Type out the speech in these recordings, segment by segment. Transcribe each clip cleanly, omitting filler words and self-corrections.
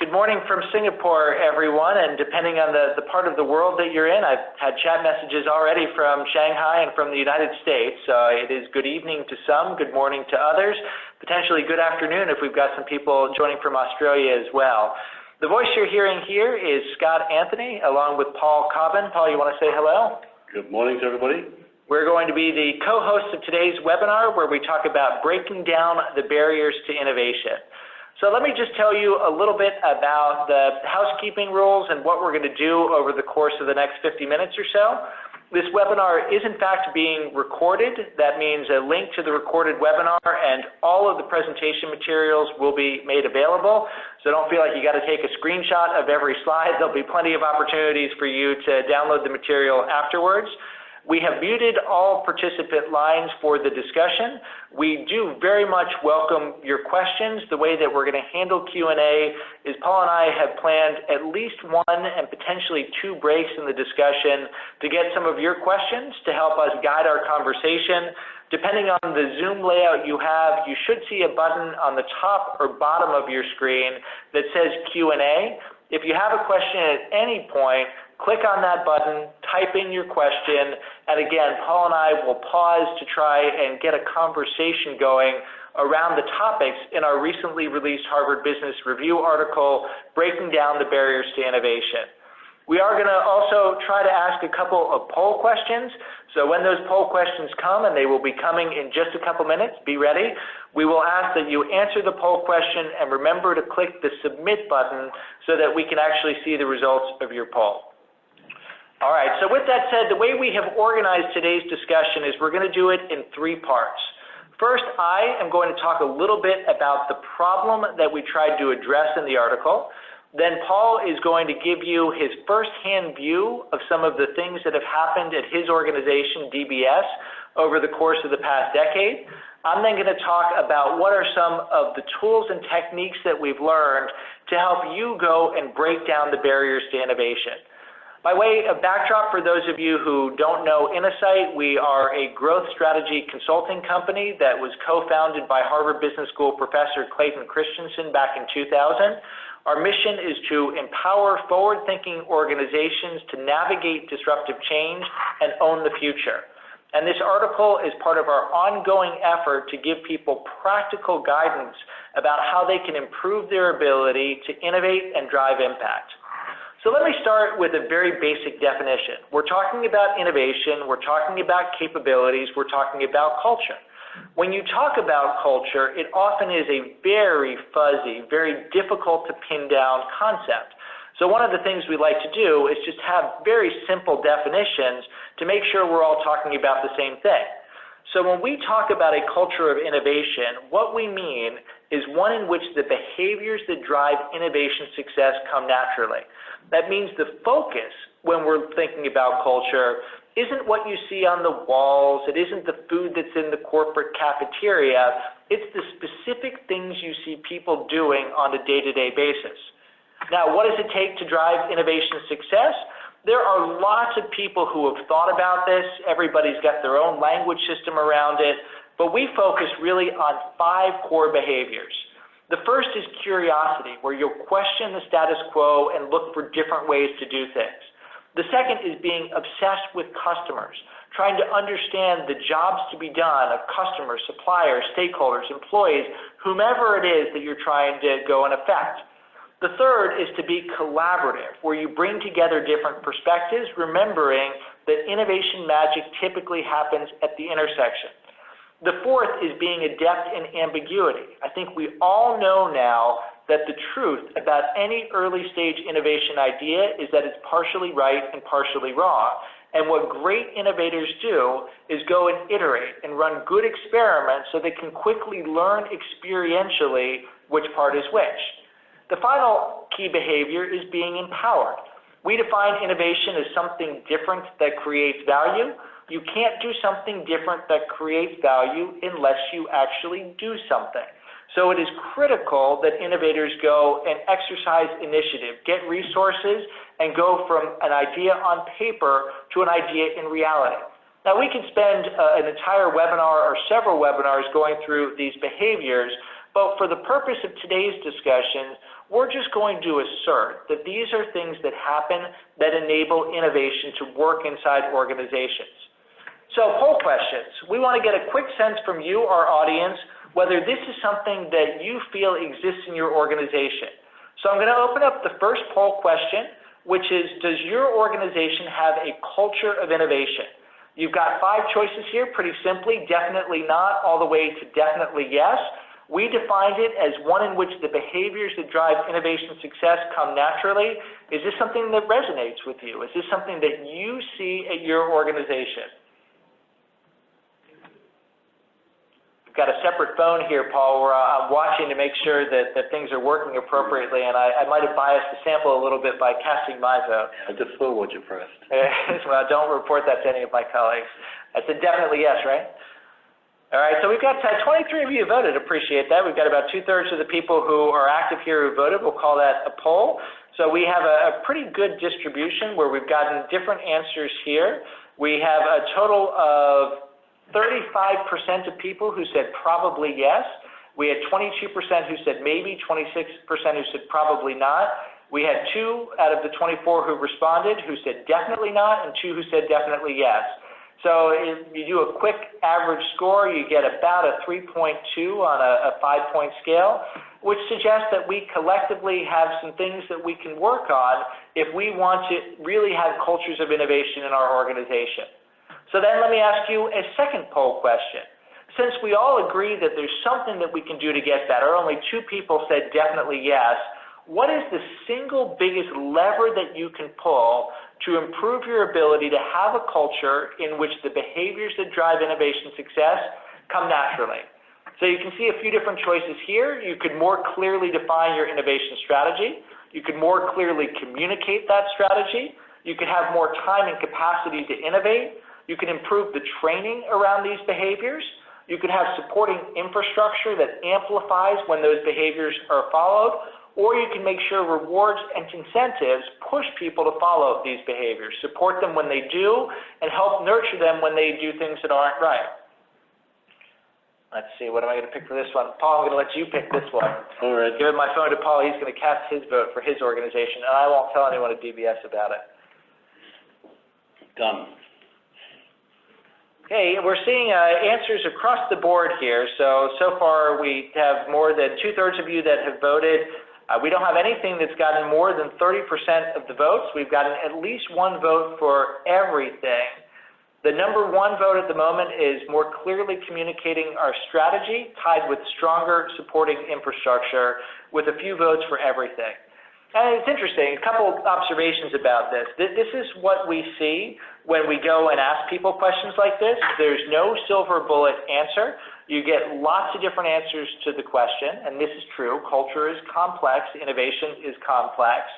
Good morning from Singapore, everyone, and depending on the part of the world that you're in, I've had chat messages already from Shanghai and from the United States. It is good evening to some, good morning to others, potentially good afternoon if we've got some people joining from Australia as well. The voice you're hearing here is Scott Anthony, along with Paul Cobban. Paul, you want to say hello? Good morning to everybody. We're going to be the co-hosts of today's webinar where we talk about breaking down the barriers to innovation. So let me just tell you a little bit about the housekeeping rules and what we're going to do over the course of the next 50 minutes or so. This webinar is in fact being recorded. That means a link to the recorded webinar and all of the presentation materials will be made available. So don't feel like you got to take a screenshot of every slide. There'll be plenty of opportunities for you to download the material afterwards. We have muted all participant lines for the discussion. We do very much welcome your questions. The way that we're going to handle Q&A is Paul and I have planned at least one and potentially two breaks in the discussion to get some of your questions to help us guide our conversation. Depending on the Zoom layout you have, you should see a button on the top or bottom of your screen that says Q&A. If you have a question at any point, click on that button, type in your question, and again, Paul and I will pause to try and get a conversation going around the topics in our recently released Harvard Business Review article, Breaking Down the Barriers to Innovation. We are going to also try to ask a couple of poll questions. So when those poll questions come, and they will be coming in just a couple minutes, be ready. We will ask that you answer the poll question and remember to click the submit button so that we can actually see the results of your poll. All right, so with that said, the way we have organized today's discussion is we're going to do it in three parts. First, I am going to talk a little bit about the problem that we tried to address in the article. Then Paul is going to give you his first-hand view of some of the things that have happened at his organization, DBS, over the course of the past decade. I'm then going to talk about what are some of the tools and techniques that we've learned to help you go and break down the barriers to innovation. By way of backdrop, for those of you who don't know Insight, we are a growth strategy consulting company that was co-founded by Harvard Business School professor Clayton Christensen back in 2000. Our mission is to empower forward-thinking organizations to navigate disruptive change and own the future. And this article is part of our ongoing effort to give people practical guidance about how they can improve their ability to innovate and drive impact. So let me start with a very basic definition. We're talking about innovation, we're talking about capabilities, we're talking about culture. When you talk about culture, it often is a very fuzzy, very difficult to pin down concept. So one of the things we like to do is just have very simple definitions to make sure we're all talking about the same thing. So when we talk about a culture of innovation, what we mean is one in which the behaviors that drive innovation success come naturally. That means the focus when we're thinking about culture isn't what you see on the walls, it isn't the food that's in the corporate cafeteria, it's the specific things you see people doing on a day-to-day basis. Now, what does it take to drive innovation success? There are lots of people who have thought about this. Everybody's got their own language system around it, but we focus really on 5 core behaviors. The first is curiosity, where you'll question the status quo and look for different ways to do things. The second is being obsessed with customers, trying to understand the jobs to be done of customers, suppliers, stakeholders, employees, whomever it is that you're trying to go and affect. The third is to be collaborative, where you bring together different perspectives, remembering that innovation magic typically happens at the intersection. The fourth is being adept in ambiguity. I think we all know now that the truth about any early stage innovation idea is that it's partially right and partially wrong. And what great innovators do is go and iterate and run good experiments so they can quickly learn experientially which part is which. The final key behavior is being empowered. We define innovation as something different that creates value. You can't do something different that creates value unless you actually do something. So it is critical that innovators go and exercise initiative, get resources, and go from an idea on paper to an idea in reality. Now, we could spend an entire webinar or several webinars going through these behaviors, But for the purpose of today's discussion, we're just going to assert that these are things that happen that enable innovation to work inside organizations. So poll questions. We want to get a quick sense from you, our audience, whether this is something that you feel exists in your organization. So I'm going to open up the first poll question, which is, does your organization have a culture of innovation? You've got 5 choices here, pretty simply, definitely not, all the way to definitely yes. We defined it as one in which the behaviors that drive innovation success come naturally. Is this something that resonates with you? Is this something that you see at your organization? Got a separate phone here, Paul, where I'm watching to make sure that things are working appropriately, and I might have biased the sample a little bit by casting my vote. I just saw what you pressed. Well, don't report that to any of my colleagues. That's a definitely yes, right? All right, so we've got 23 of you who voted. Appreciate that. We've got about 2/3 of the people who are active here who voted. We'll call that a poll. So we have a pretty good distribution where we've gotten different answers here. We have a total of 35% of people who said probably yes. We had 22% who said maybe, 26% who said probably not. We had 2 out of the 24 who responded who said definitely not, and 2 who said definitely yes. So if you do a quick average score, you get about a 3.2 on a 5-point scale, which suggests that we collectively have some things that we can work on if we want to really have cultures of innovation in our organization. So then let me ask you a second poll question. Since we all agree that there's something that we can do to get better, only 2 people said definitely yes, what is the single biggest lever that you can pull to improve your ability to have a culture in which the behaviors that drive innovation success come naturally? So you can see a few different choices here. You could more clearly define your innovation strategy. You could more clearly communicate that strategy. You could have more time and capacity to innovate. You can improve the training around these behaviors. You could have supporting infrastructure that amplifies when those behaviors are followed, or you can make sure rewards and incentives push people to follow these behaviors, support them when they do, and help nurture them when they do things that aren't right. Let's see, what am I going to pick for this one? Paul, I'm going to let you pick this one. All right. Give my phone to Paul. He's going to cast his vote for his organization, and I won't tell anyone at DBS about it. Done. Okay, we're seeing answers across the board here. So far we have more than 2/3 of you that have voted. We don't have anything that's gotten more than 30% of the votes. We've gotten at least 1 vote for everything. The number 1 vote at the moment is more clearly communicating our strategy, tied with stronger supporting infrastructure, with a few votes for everything. And it's interesting, a couple observations about this. This is what we see when we go and ask people questions like this. There's no silver bullet answer. You get lots of different answers to the question, and this is true. Culture is complex, innovation is complex.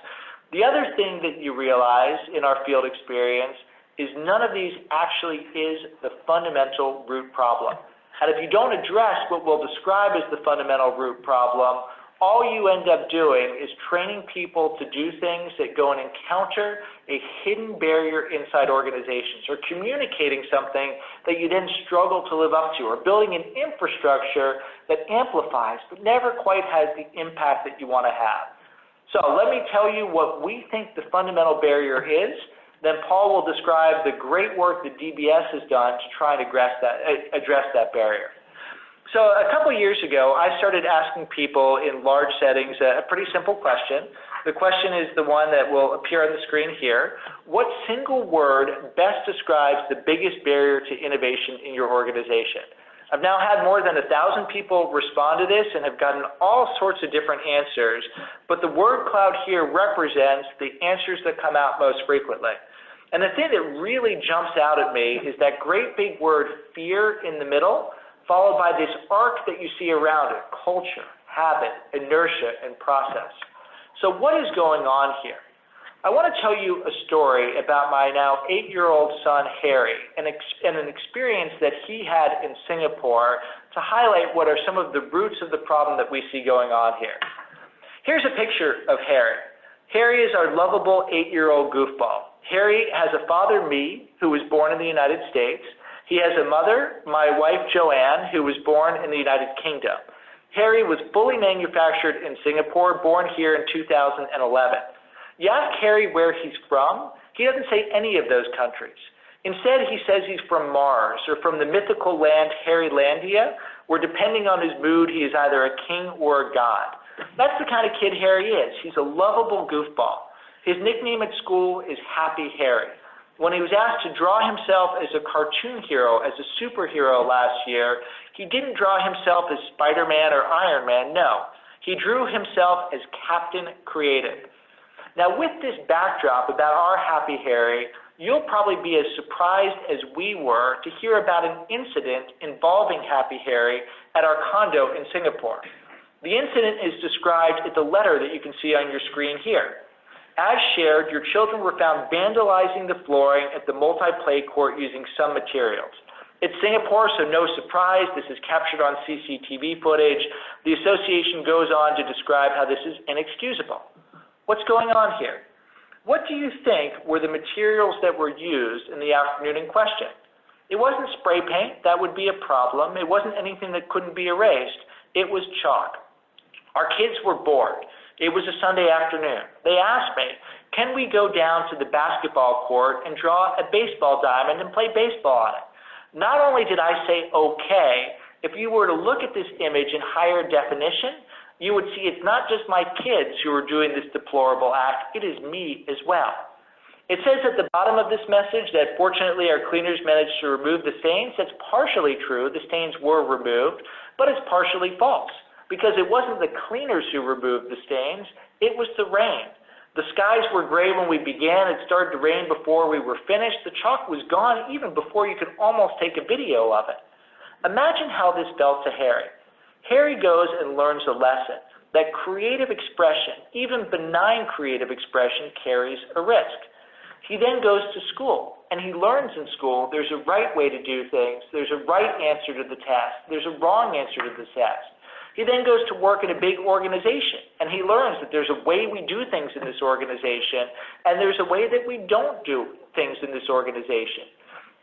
The other thing that you realize in our field experience is none of these actually is the fundamental root problem. And if you don't address what we'll describe as the fundamental root problem, all you end up doing is training people to do things that go and encounter a hidden barrier inside organizations, or communicating something that you then struggle to live up to, or building an infrastructure that amplifies but never quite has the impact that you want to have. So let me tell you what we think the fundamental barrier is. Then Paul will describe the great work that DBS has done to try and address that barrier. So a couple years ago, I started asking people in large settings a pretty simple question. The question is the one that will appear on the screen here. What single word best describes the biggest barrier to innovation in your organization? I've now had more than 1,000 people respond to this and have gotten all sorts of different answers, but the word cloud here represents the answers that come out most frequently. And the thing that really jumps out at me is that great big word fear in the middle, followed by this arc that you see around it: culture, habit, inertia, and process. So what is going on here? I want to tell you a story about my now 8-year-old son, Harry, and an experience that he had in Singapore to highlight what are some of the roots of the problem that we see going on here. Here's a picture of Harry. Harry is our lovable 8-year-old goofball. Harry has a father, me, who was born in the United States. He has a mother, my wife, Joanne, who was born in the United Kingdom. Harry was fully manufactured in Singapore, born here in 2011. You ask Harry where he's from, he doesn't say any of those countries. Instead, he says he's from Mars, or from the mythical land Harrylandia, where depending on his mood, he is either a king or a god. That's the kind of kid Harry is. He's a lovable goofball. His nickname at school is Happy Harry. When he was asked to draw himself as a cartoon hero, as a superhero last year, he didn't draw himself as Spider-Man or Iron Man, no. He drew himself as Captain Creative. Now, with this backdrop about our Happy Harry, you'll probably be as surprised as we were to hear about an incident involving Happy Harry at our condo in Singapore. The incident is described in the letter that you can see on your screen here. As shared, your children were found vandalizing the flooring at the multi-play court using some materials. It's Singapore, so no surprise, this is captured on CCTV footage. The association goes on to describe how this is inexcusable. What's going on here? What do you think were the materials that were used in the afternoon in question? It wasn't spray paint, that would be a problem. It wasn't anything that couldn't be erased. It was chalk. Our kids were bored. It was a Sunday afternoon. They asked me, can we go down to the basketball court and draw a baseball diamond and play baseball on it? Not only did I say okay, if you were to look at this image in higher definition, you would see it's not just my kids who are doing this deplorable act, it is me as well. It says at the bottom of this message that fortunately our cleaners managed to remove the stains. That's partially true, the stains were removed, but it's partially false because it wasn't the cleaners who removed the stains, it was the rain. The skies were gray when we began, it started to rain before we were finished, the chalk was gone even before you could almost take a video of it. Imagine how this felt to Harry. Harry goes and learns a lesson that creative expression, even benign creative expression, carries a risk. He then goes to school, and he learns in school there's a right way to do things, there's a right answer to the test, there's a wrong answer to the test. He then goes to work in a big organization, and he learns that there's a way we do things in this organization, and there's a way that we don't do things in this organization.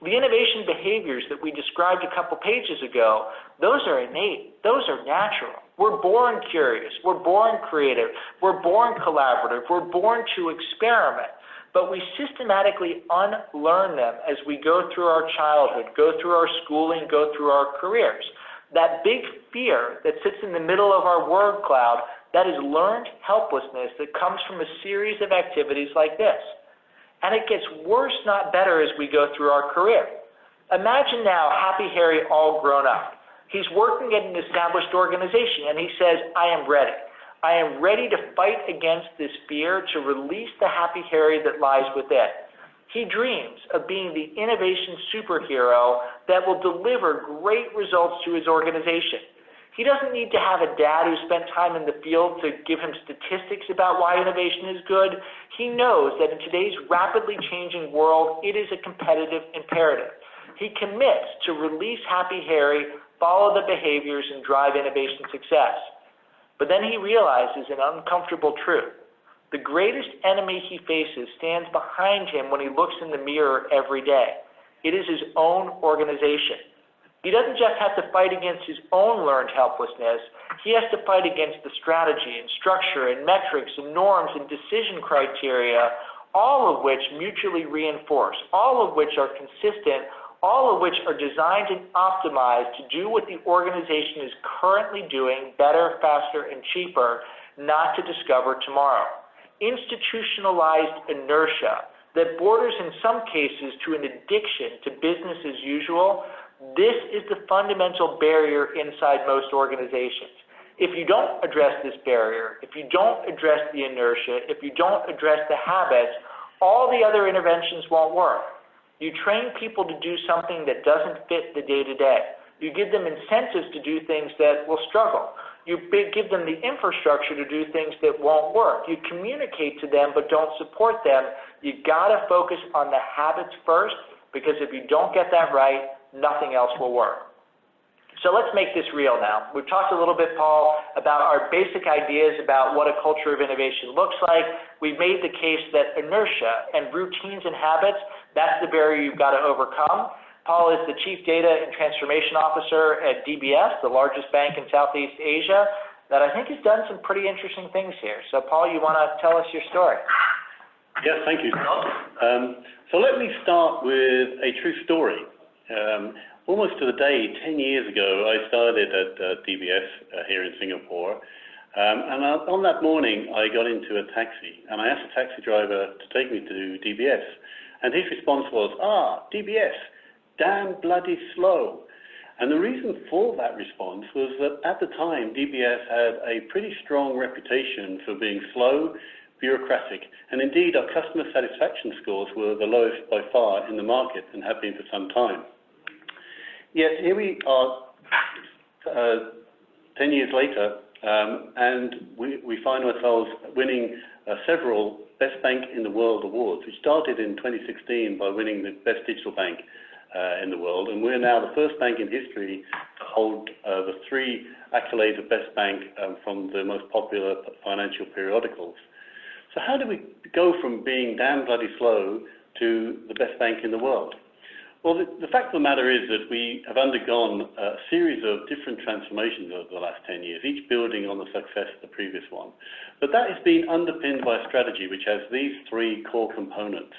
The innovation behaviors that we described a couple pages ago, those are innate, those are natural. We're born curious, we're born creative, we're born collaborative, we're born to experiment, but we systematically unlearn them as we go through our childhood, go through our schooling, go through our careers. That big fear that sits in the middle of our word cloud, that is learned helplessness that comes from a series of activities like this. And it gets worse, not better, as we go through our career. Imagine now Happy Harry all grown up. He's working at an established organization, and he says, I am ready. I am ready to fight against this fear, to release the Happy Harry that lies within. He dreams of being the innovation superhero that will deliver great results to his organization. He doesn't need to have a dad who spent time in the field to give him statistics about why innovation is good. He knows that in today's rapidly changing world, it is a competitive imperative. He commits to release Happy Harry, follow the behaviors, and drive innovation success. But then he realizes an uncomfortable truth. The greatest enemy he faces stands behind him when he looks in the mirror every day. It is his own organization. He doesn't just have to fight against his own learned helplessness, he has to fight against the strategy and structure and metrics and norms and decision criteria, all of which mutually reinforce, all of which are consistent, all of which are designed and optimized to do what the organization is currently doing better, faster, and cheaper, not to discover tomorrow. Institutionalized inertia that borders in some cases to an addiction to business as usual. This is the fundamental barrier inside most organizations. If you don't address this barrier, if you don't address the inertia, if you don't address the habits, all the other interventions won't work. You train people to do something that doesn't fit the day-to-day. You give them incentives to do things that will struggle. You give them the infrastructure to do things that won't work. You communicate to them but don't support them. You gotta focus on the habits first, because if you don't get that right, nothing else will work. So let's make this real now. We've talked a little bit, Paul, about our basic ideas about what a culture of innovation looks like. We've made the case that inertia and routines and habits, that's the barrier you've got to overcome. Paul is the Chief Data and Transformation Officer at DBS, the largest bank in Southeast Asia, that I think has done some pretty interesting things here. So Paul, you want to tell us your story? Yes, thank you, Scott. So let me start with a true story. Almost to the day, 10 years ago, I started at DBS here in Singapore. And on that morning, I got into a taxi, and I asked the taxi driver to take me to DBS. And his response was, DBS, damn bloody slow. And the reason for that response was that at the time, DBS had a pretty strong reputation for being slow, bureaucratic, and indeed our customer satisfaction scores were the lowest by far in the market and have been for some time. Yet here we are 10 years later, and we find ourselves winning several Best Bank in the World awards, which started in 2016 by winning the Best Digital Bank in the world, and we're now the first bank in history to hold the 3 accolades of Best Bank from the most popular financial periodicals. So how do we go from being damn bloody slow to the best bank in the world? Well, the fact of the matter is that we have undergone a series of different transformations over the last 10 years, each building on the success of the previous one. But that has been underpinned by a strategy which has these 3 core components.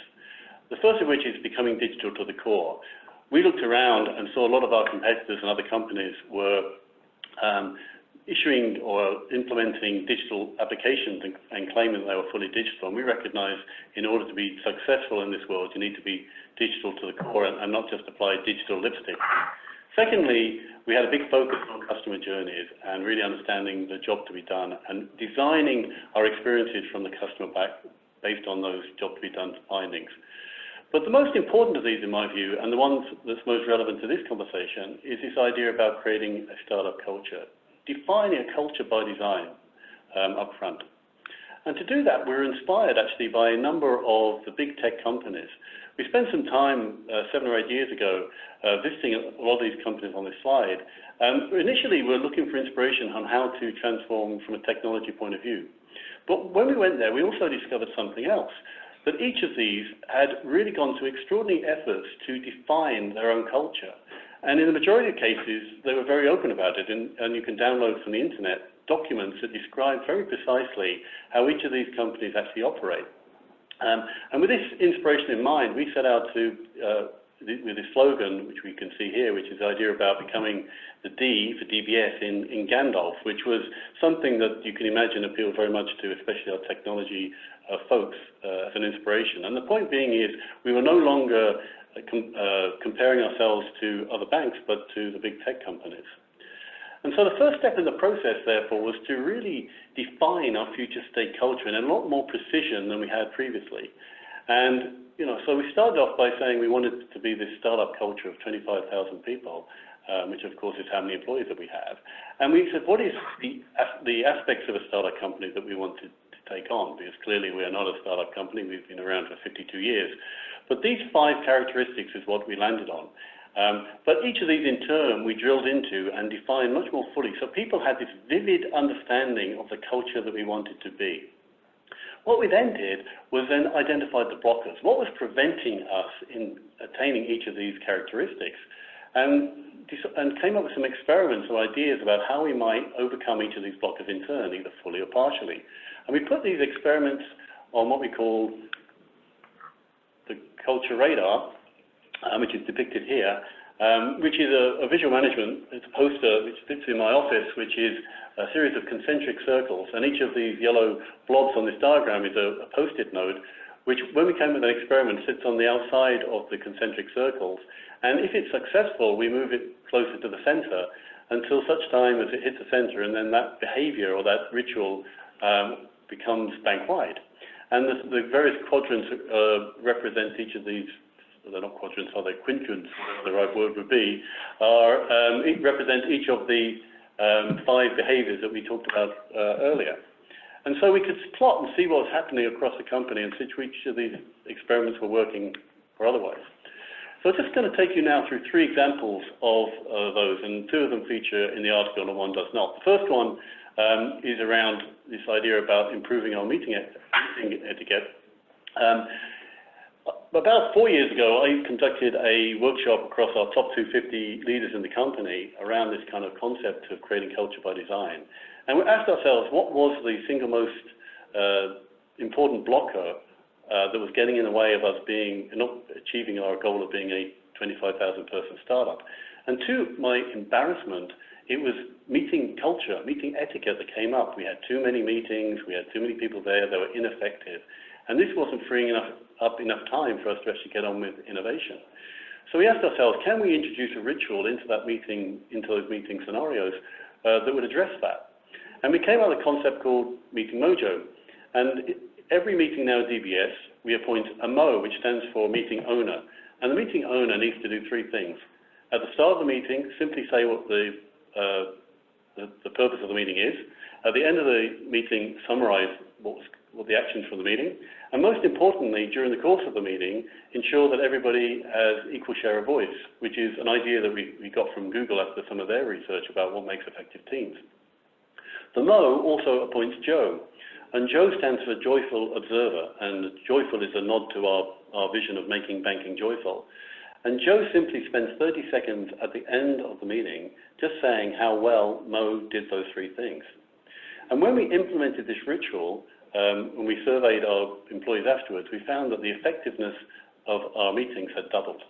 The first of which is becoming digital to the core. We looked around and saw a lot of our competitors and other companies were issuing or implementing digital applications and claiming they were fully digital. And we recognize in order to be successful in this world, you need to be digital to the core and not just apply digital lipstick. Secondly, we had a big focus on customer journeys and really understanding the job to be done and designing our experiences from the customer back based on those job to be done findings. But the most important of these, in my view, and the ones that's most relevant to this conversation, is this idea about creating a startup culture, defining a culture by design up front. And to do that, we're inspired actually by a number of the big tech companies. We spent some time 7 or 8 years ago visiting a lot of these companies on this slide. Initially, we were looking for inspiration on how to transform from a technology point of view. But when we went there, we also discovered something else, that each of these had really gone to extraordinary efforts to define their own culture. And in the majority of cases, they were very open about it, and you can download from the internet documents that describe very precisely how each of these companies actually operate. And with this inspiration in mind, we set out to, with this slogan, which we can see here, which is the idea about becoming the D for DBS in Gandalf, which was something that you can imagine appealed very much to, especially our technology folks, as an inspiration. And the point being is, we were no longer comparing ourselves to other banks, but to the big tech companies. And so the first step in the process, therefore, was to really define our future state culture in a lot more precision than we had previously. And, so we started off by saying we wanted to be this startup culture of 25,000 people, which of course is how many employees that we have. And we said, what is the aspects of a startup company that we wanted to take on? Because clearly we are not a startup company, we've been around for 52 years. But these 5 characteristics is what we landed on. But each of these in turn we drilled into and defined much more fully. So people had this vivid understanding of the culture that we wanted to be. What we then did was then identify the blockers. What was preventing us in attaining each of these characteristics? And came up with some experiments or ideas about how we might overcome each of these blockers in turn, either fully or partially. And we put these experiments on what we call the culture radar, which is depicted here, which is a visual management. It's a poster which sits in my office, which is a series of concentric circles, and each of these yellow blobs on this diagram is a post-it note, which, when we came with an experiment, sits on the outside of the concentric circles, and if it's successful, we move it closer to the center until such time as it hits the center, and then that behavior or that ritual becomes bank-wide. And the various quadrants represent each of these. They're not quadrants, are they? Quintrants, whatever the right word would be, represent each of the 5 behaviors that we talked about earlier. And so we could plot and see what was happening across the company and see which of these experiments were working or otherwise. So I'm just going to take you now through 3 examples of those, and 2 of them feature in the article and 1 does not. The first one is around this idea about improving our meeting etiquette. About 4 years ago, I conducted a workshop across our top 250 leaders in the company around this kind of concept of creating culture by design. And we asked ourselves, what was the single most important blocker that was getting in the way of us not achieving our goal of being a 25,000 person startup? And to my embarrassment, it was meeting culture, meeting etiquette that came up. We had too many meetings, we had too many people there, they were ineffective. And this wasn't freeing up enough time for us to actually get on with innovation. So we asked ourselves, can we introduce a ritual into those meeting scenarios that would address that? And we came up with a concept called Meeting Mojo. And every meeting now at DBS, we appoint a MO, which stands for meeting owner. And the meeting owner needs to do three things. At the start of the meeting, simply say what the purpose of the meeting is. At the end of the meeting, summarize what the actions from the meeting. And most importantly, during the course of the meeting, ensure that everybody has equal share of voice, which is an idea that we got from Google after some of their research about what makes effective teams. The MO also appoints Joe. And Joe stands for Joyful Observer, and joyful is a nod to our vision of making banking joyful. And Joe simply spends 30 seconds at the end of the meeting just saying how well Mo did those three things. And when we implemented this ritual, when we surveyed our employees afterwards, we found that the effectiveness of our meetings had doubled.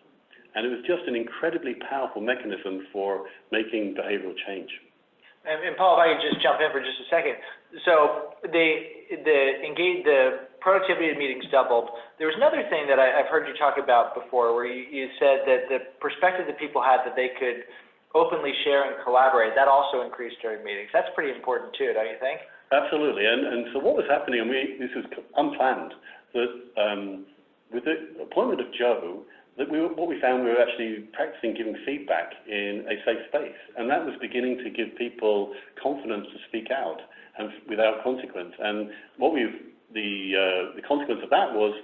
And it was just an incredibly powerful mechanism for making behavioral change. And Paul, if I could just jump in for just a second. So the productivity of meetings doubled. There was another thing that I've heard you talk about before, where you said that the perspective that people had that they could openly share and collaborate, that also increased during meetings. That's pretty important too, don't you think? Absolutely. And so what was happening, and this was unplanned, that with the appointment of Joe, what we found, we were actually practicing giving feedback in a safe space, and that was beginning to give people confidence to speak out and without consequence. And the consequence of that was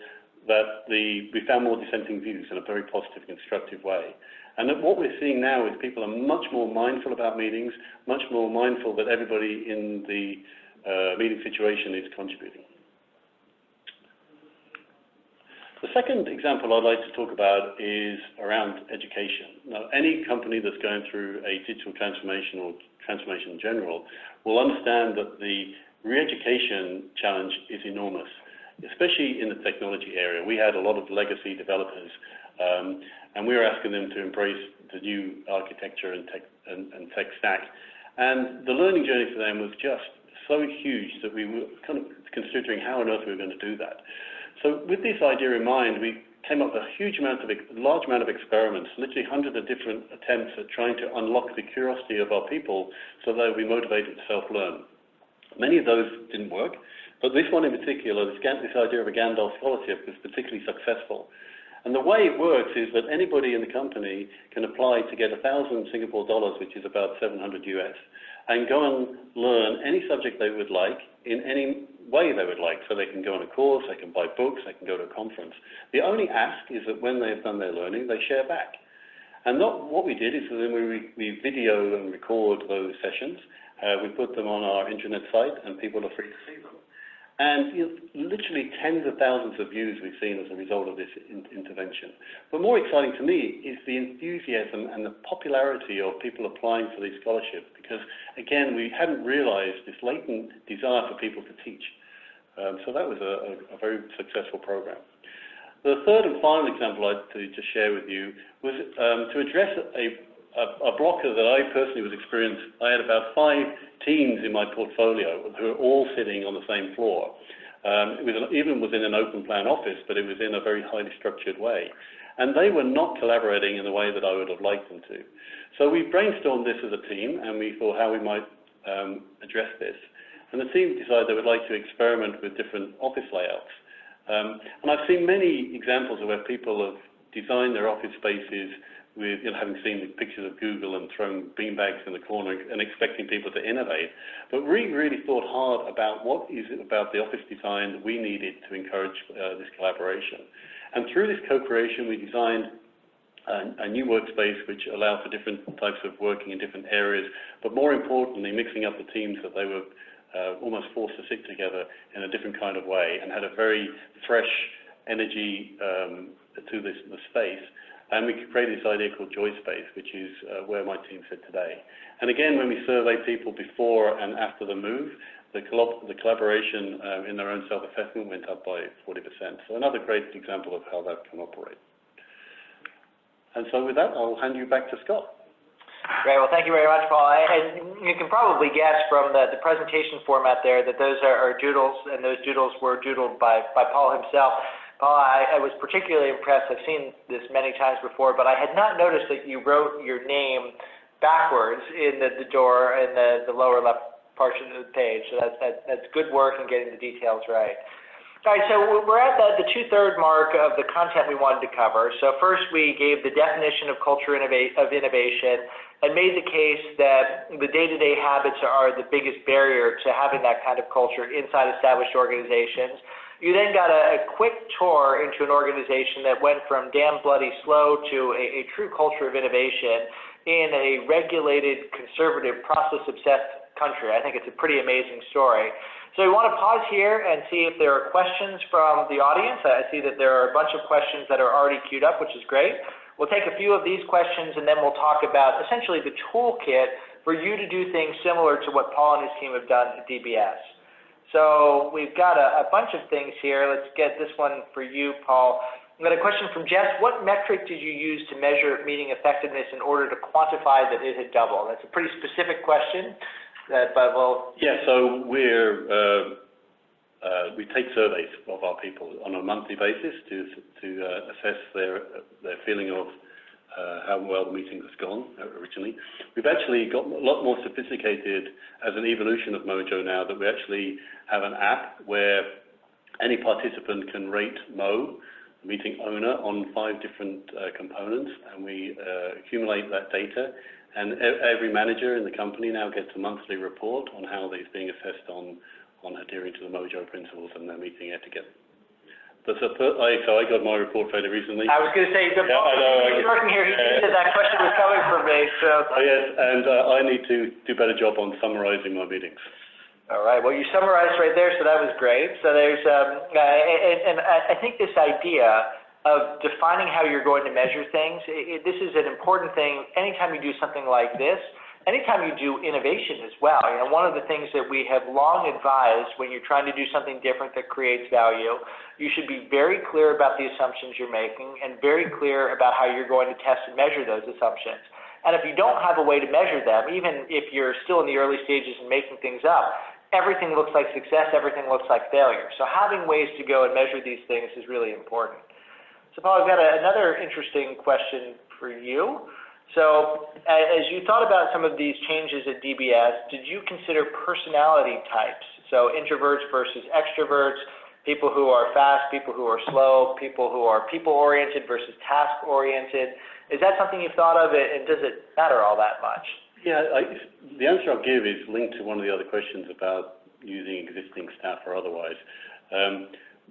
that we found more dissenting views in a very positive, constructive way. And that what we're seeing now is people are much more mindful about meetings, much more mindful that everybody in the meeting situation is contributing. The second example I'd like to talk about is around education. Now, any company that's going through a digital transformation or transformation in general will understand that the re-education challenge is enormous, especially in the technology area. We had a lot of legacy developers, and we were asking them to embrace the new architecture and tech stack. And the learning journey for them was just so huge that we were kind of considering how on earth we were going to do that. So with this idea in mind, we came up with a large amount of experiments, literally hundreds of different attempts at trying to unlock the curiosity of our people so they would be motivated to self-learn. Many of those didn't work, but this one in particular, this idea of a Gandalf scholarship, was particularly successful. And the way it works is that anybody in the company can apply to get 1,000 Singapore dollars, which is about 700 US, and go and learn any subject they would like in any way they would like. So they can go on a course, they can buy books, they can go to a conference. The only ask is that when they've done their learning, they share back. And what we did is that then we video and record those sessions. We put them on our intranet site, and people are free to see them. And literally tens of thousands of views we've seen as a result of this intervention. But more exciting to me is the enthusiasm and the popularity of people applying for these scholarships, because again, we hadn't realized this latent desire for people to teach. So that was a very successful program. The third and final example I'd like to just share with you was to address a blocker that I personally was experiencing. I had about 5 teams in my portfolio who were all sitting on the same floor. It was even within an open plan office, but it was in a very highly structured way. And they were not collaborating in the way that I would have liked them to. So we brainstormed this as a team, and we thought how we might address this. And the team decided they would like to experiment with different office layouts. And I've seen many examples of where people have designed their office spaces with having seen the pictures of Google and throwing beanbags in the corner and expecting people to innovate. But we really thought hard about what is it about the office design that we needed to encourage this collaboration. And through this co-creation, we designed a new workspace which allowed for different types of working in different areas, but more importantly, mixing up the teams that they were almost forced to sit together in a different kind of way, and had a very fresh energy the space, and we created this idea called Joy Space, which is where my team sit today. And again, when we survey people before and after the move, the collaboration in their own self-assessment went up by 40%. So another great example of how that can operate. And so with that, I'll hand you back to Scott. Great. Well, thank you very much, Paul. And you can probably guess from the presentation format there that those are doodles, and those doodles were doodled by Paul himself. Paul, I was particularly impressed. I've seen this many times before, but I had not noticed that you wrote your name backwards in the door in the lower left portion of the page. So that's good work in getting the details right. All right, so we're at the two-third mark of the content we wanted to cover. So first we gave the definition of culture of innovation and made the case that the day-to-day habits are the biggest barrier to having that kind of culture inside established organizations. You then got a quick tour into an organization that went from damn bloody slow to a true culture of innovation in a regulated, conservative, process-obsessed country. I think it's a pretty amazing story. So we want to pause here and see if there are questions from the audience. I see that there are a bunch of questions that are already queued up, which is great. We'll take a few of these questions and then we'll talk about essentially the toolkit for you to do things similar to what Paul and his team have done at DBS. So we've got a bunch of things here. Let's get this one for you, Paul. I've got a question from Jess. What metric did you use to measure meeting effectiveness in order to quantify that it had doubled? That's a pretty specific question, but we'll... Yeah, so we take surveys of our people on a monthly basis to assess their feeling of how well the meeting has gone originally. We've actually got a lot more sophisticated as an evolution of Mojo now, that we actually have an app where any participant can rate Mo, the meeting owner, on 5 different components, and we accumulate that data. And every manager in the company now gets a monthly report on how they're being assessed on adhering to the Mojo principles and their meeting etiquette. So I got my report fairly recently. I was going to say, he's working here. He knew that question was coming from me. So. Yes, and I need to do a better job on summarizing my meetings. All right. Well, you summarized right there, so that was great. So there's, and I think this idea of defining how you're going to measure things, this is an important thing. Anytime you do something like this, anytime you do innovation as well, you know, one of the things that we have long advised when you're trying to do something different that creates value, you should be very clear about the assumptions you're making and very clear about how you're going to test and measure those assumptions. And if you don't have a way to measure them, even if you're still in the early stages and making things up, everything looks like success, everything looks like failure. So having ways to go and measure these things is really important. So Paul, I've got another interesting question for you. So as you thought about some of these changes at DBS, did you consider personality types? So introverts versus extroverts, people who are fast, people who are slow, people who are people-oriented versus task-oriented. Is that something you've thought of, and does it matter all that much? Yeah, the answer I'll give is linked to one of the other questions about using existing staff or otherwise.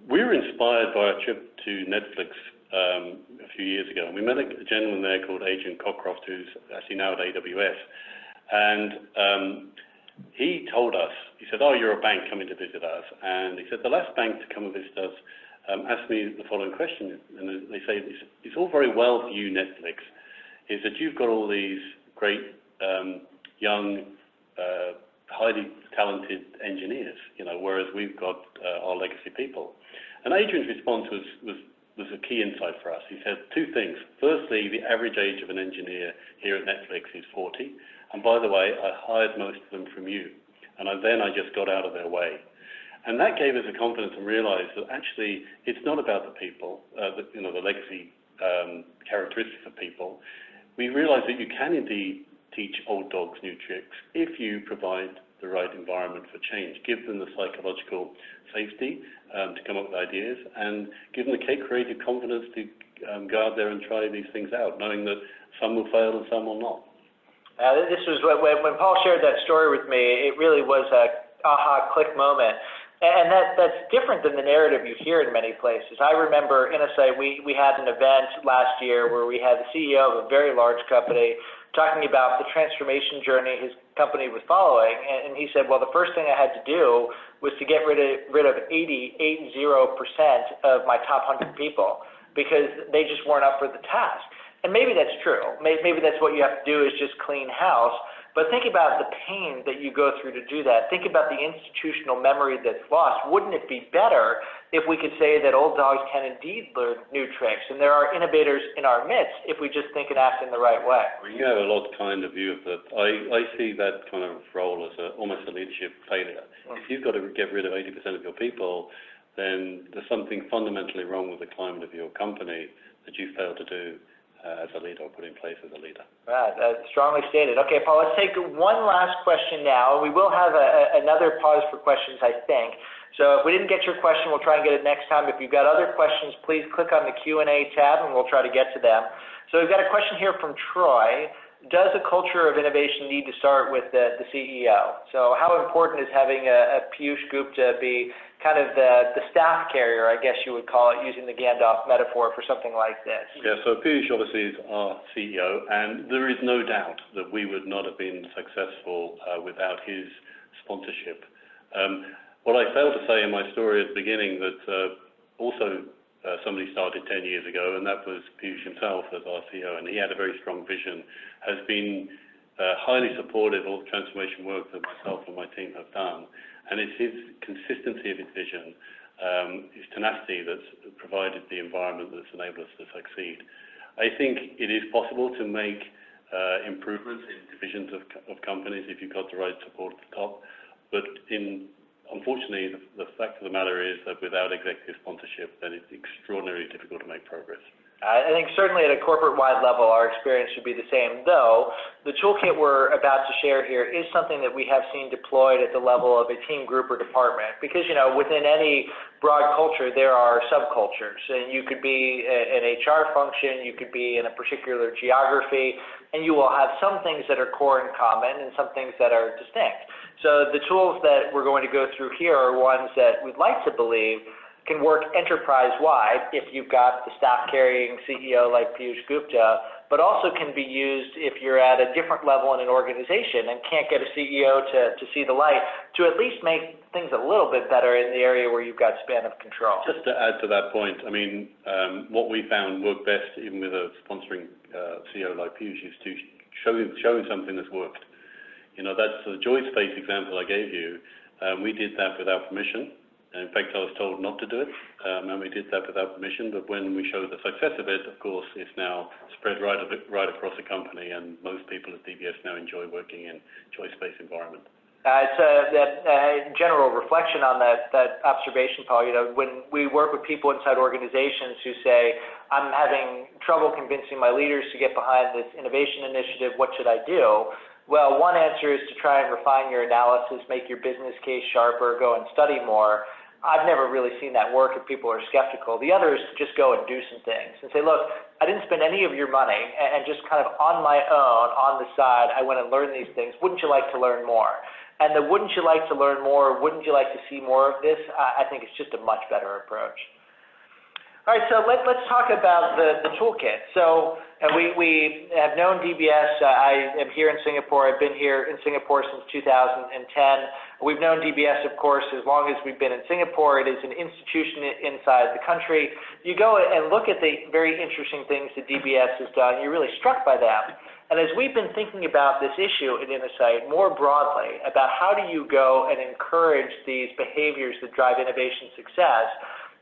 We were inspired by a trip to Netflix a few years ago, and we met a gentleman there called Adrian Cockcroft, who's actually now at AWS, and he told us, he said, "Oh, you're a bank coming to visit us," and he said, "The last bank to come and visit us asked me the following question," and they say, "It's all very well for you, Netflix, is that you've got all these great young, highly talented engineers, you know, whereas we've got our legacy people." And Adrian's response was a key insight for us. He said 2 things. Firstly, the average age of an engineer here at Netflix is 40. And by the way, I hired most of them from you. And then I just got out of their way. And that gave us the confidence and realized that actually it's not about the people, the legacy characteristics of people. We realized that you can indeed teach old dogs new tricks if you provide the right environment for change. Give them the psychological safety to come up with ideas, and give them the creative confidence to go out there and try these things out, knowing that some will fail and some will not. This was when Paul shared that story with me, it really was a aha click moment. And that's different than the narrative you hear in many places. I remember NSA, we had an event last year where we had the CEO of a very large company talking about the transformation journey his company was following, and he said, well, the first thing I had to do was to get rid of 80% of my top 100 people, because they just weren't up for the task. And maybe that's true. Maybe that's what you have to do is just clean house. But think about the pain that you go through to do that. Think about the institutional memory that's lost. Wouldn't it be better if we could say that old dogs can indeed learn new tricks, and there are innovators in our midst if we just think and act in the right way? Well, you have a lot kind of view of that. I see that kind of role as almost a leadership failure. If you've got to get rid of 80% of your people, then there's something fundamentally wrong with the climate of your company that you failed to do as a leader, or put in place as a leader. Right, strongly stated. Okay, Paul, let's take one last question now. We will have another pause for questions, I think. So if we didn't get your question, we'll try and get it next time. If you've got other questions, please click on the Q&A tab and we'll try to get to them. So we've got a question here from Troy. Does a culture of innovation need to start with the CEO? So how important is having a Piyush Gupta be kind of the staff carrier, I guess you would call it, using the Gandalf metaphor for something like this? Yeah, so Piyush obviously is our CEO, and there is no doubt that we would not have been successful without his sponsorship. What I failed to say in my story at the beginning that somebody started 10 years ago, and that was Piyush himself as our CEO, and he had a very strong vision, has been highly supportive of all the transformation work that myself and my team have done. And it's his consistency of his vision, his tenacity that's provided the environment that's enabled us to succeed. I think it is possible to make improvements in divisions of companies if you've got the right support at the top, but unfortunately, the fact of the matter is that without executive sponsorship, then it's extraordinarily difficult to make progress. I think certainly at a corporate-wide level, our experience should be the same, though the toolkit we're about to share here is something that we have seen deployed at the level of a team, group, or department. Because, within any broad culture, there are subcultures, and you could be an HR function, you could be in a particular geography, and you will have some things that are core and common and some things that are distinct. So the tools that we're going to go through here are ones that we'd like to believe can work enterprise-wide if you've got the staff-carrying CEO like Piyush Gupta, but also can be used if you're at a different level in an organization and can't get a CEO to see the light, to at least make things a little bit better in the area where you've got span of control. Just to add to that point, I mean, what we found worked best, even with a sponsoring CEO like Piyush, is to showing something that's worked. That's the Joy Space example I gave you. We did that without permission. In fact, I was told not to do it, and we did that without permission. But when we showed the success of it, of course, it's now spread right across the company, and most people at DBS now enjoy working in Joy Space environment. It's a general reflection on that observation, Paul. When we work with people inside organizations who say, I'm having trouble convincing my leaders to get behind this innovation initiative, what should I do? Well, one answer is to try and refine your analysis, make your business case sharper, go and study more. I've never really seen that work if people are skeptical. The other is to just go and do some things and say, look, I didn't spend any of your money, and just kind of on my own, on the side, I went and learned these things. Wouldn't you like to learn more? And the wouldn't you like to learn more, wouldn't you like to see more of this, I think it's just a much better approach. All right, so let's talk about the toolkit. So we have known DBS. I am here in Singapore. I've been here in Singapore since 2010. We've known DBS, of course, as long as we've been in Singapore. It is an institution inside the country. You go and look at the very interesting things that DBS has done. You're really struck by them. And as we've been thinking about this issue at Insight more broadly, about how do you go and encourage these behaviors that drive innovation success,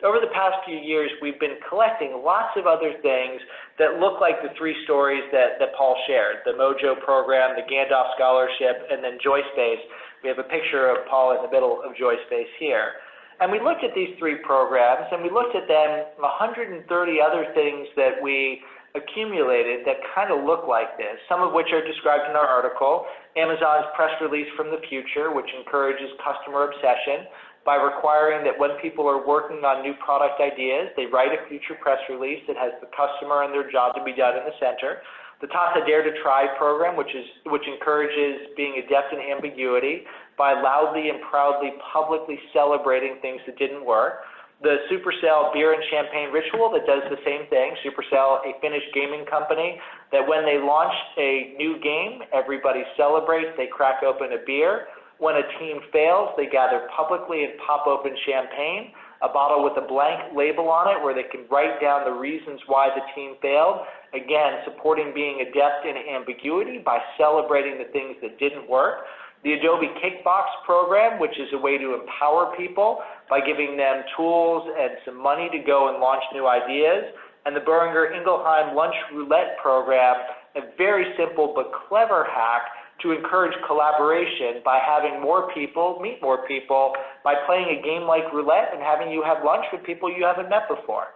over the past few years, we've been collecting lots of other things that look like the three stories that Paul shared, the Mojo program, the Gandalf Scholarship, and then Joy Space. We have a picture of Paul in the middle of Joy Space here. And we looked at these three programs, and we looked at them 130 other things that we accumulated that kind of look like this, some of which are described in our article. Amazon's press release from the future, which encourages customer obsession by requiring that when people are working on new product ideas, they write a future press release that has the customer and their job to be done in the center. The Tata Dare to Try program, which encourages being adept in ambiguity by loudly and proudly publicly celebrating things that didn't work. The Supercell beer and champagne ritual that does the same thing. Supercell, a Finnish gaming company, that when they launch a new game, everybody celebrates, they crack open a beer. When a team fails, they gather publicly and pop open champagne, a bottle with a blank label on it where they can write down the reasons why the team failed. Again, supporting being adept in ambiguity by celebrating the things that didn't work. The Adobe Kickbox program, which is a way to empower people by giving them tools and some money to go and launch new ideas. And the Boehringer Ingelheim Lunch Roulette program, a very simple but clever hack to encourage collaboration by having more people meet more people by playing a game like roulette and having you have lunch with people you haven't met before.